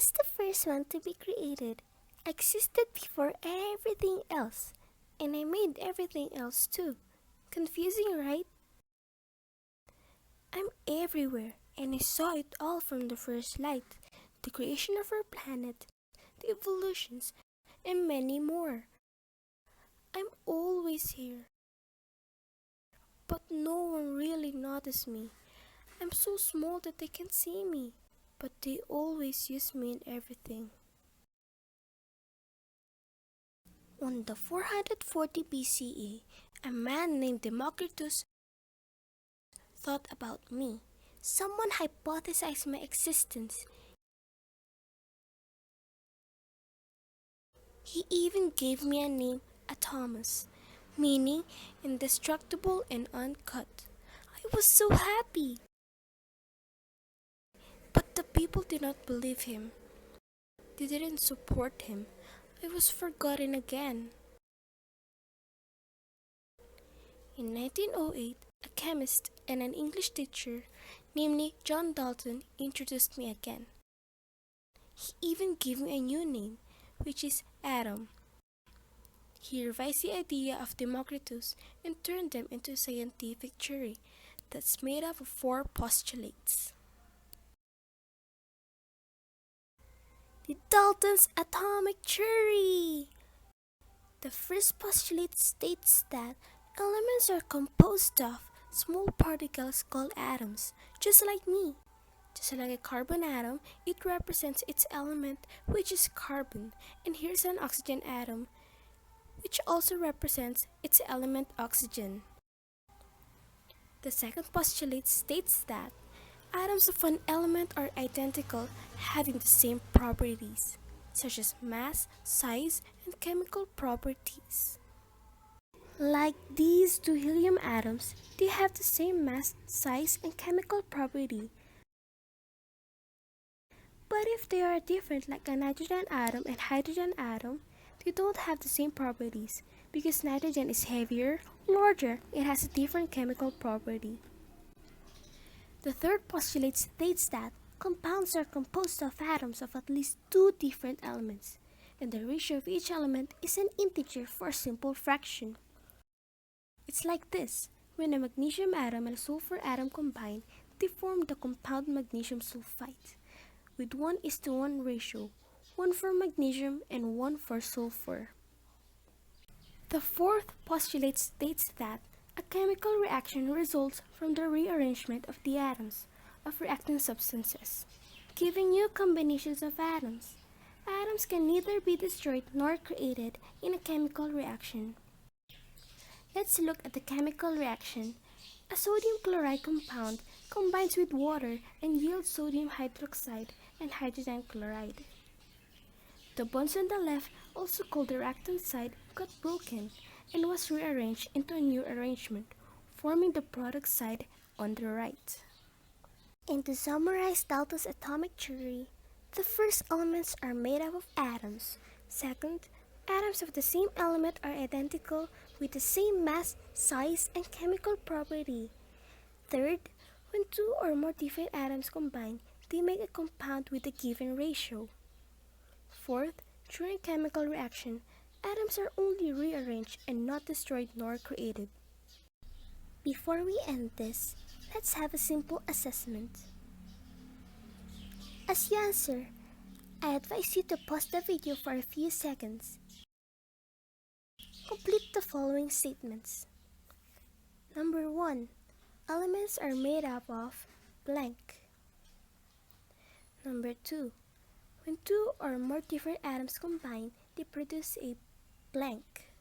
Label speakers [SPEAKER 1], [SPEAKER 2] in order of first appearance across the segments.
[SPEAKER 1] was the first one to be created. I existed before everything else, and I made everything else too. Confusing, right? I'm everywhere, and I saw it all from the first light, the creation of our planet, the evolutions, and many more. I'm always here. But no one really noticed me. I'm so small that they can't see me, but they always use me in everything. On the 440 BCE, a man named Democritus thought about me. Someone hypothesized my existence. He even gave me a name, Atomus, meaning indestructible and uncut. I was so happy. But the people did not believe him. They didn't support him. I was forgotten again. In 1908, a chemist and an English teacher, namely John Dalton, introduced me again. He even gave me a new name, which is Atom. He revised the idea of Democritus and turned them into a scientific theory that's made up of 4 postulates. The Dalton's atomic theory! The first postulate states that elements are composed of small particles called atoms, just like me. Just like a carbon atom, it represents its element, which is carbon, and here's an oxygen atom, which also represents its element oxygen. The second postulate states that atoms of an element are identical, having the same properties, such as mass, size, and chemical properties. Like these 2 helium atoms, they have the same mass, size, and chemical property. But if they are different, like a nitrogen atom and hydrogen atom, they don't have the same properties because nitrogen is heavier, larger, it has a different chemical property. The third postulate states that compounds are composed of atoms of at least 2 different elements, and the ratio of each element is an integer for a simple fraction. It's like this. When a magnesium atom and a sulfur atom combine, they form the compound magnesium sulfite, with 1:1 ratio, 1 for magnesium and 1 for sulfur. The fourth postulate states that a chemical reaction results from the rearrangement of the atoms of reacting substances, giving new combinations of atoms. Atoms can neither be destroyed nor created in a chemical reaction. Let's look at the chemical reaction. A sodium chloride compound combines with water and yields sodium hydroxide and hydrogen chloride. The bonds on the left, also called the reactant side, got broken and was rearranged into a new arrangement, forming the product side on the right. And to summarize Dalton's atomic theory, the first elements are made up of atoms. Second, atoms of the same element are identical with the same mass, size, and chemical property. Third, when 2 or more different atoms combine, they make a compound with a given ratio. Fourth, during chemical reaction, atoms are only rearranged and not destroyed nor created. Before we end this, let's have a simple assessment. As you answer, I advise you to pause the video for a few seconds. Complete the following statements. Number 1. Elements are made up of blank. Number 2. When 2 or more different atoms combine, they produce a blank.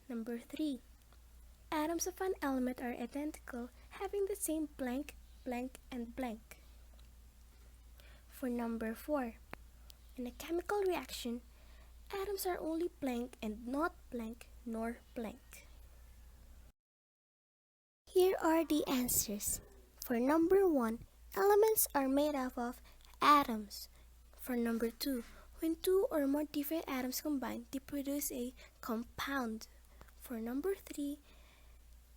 [SPEAKER 1] Number 3. Atoms of an element are identical, having the same blank, blank, and blank. For number 4. In a chemical reaction, atoms are only blank and not blank nor blank. Here are the answers. For number 1, elements are made up of atoms. For number 2, when 2 or more different atoms combine, they produce a compound. For number 3,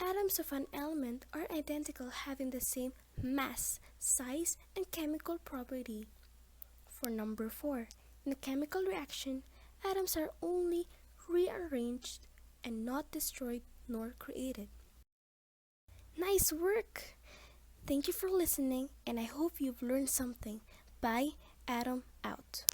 [SPEAKER 1] atoms of an element are identical, having the same mass, size, and chemical property. for number 4. In a chemical reaction, atoms are only rearranged and not destroyed nor created. Nice work! Thank you for listening, and I hope you've learned something. Bye, Atom out.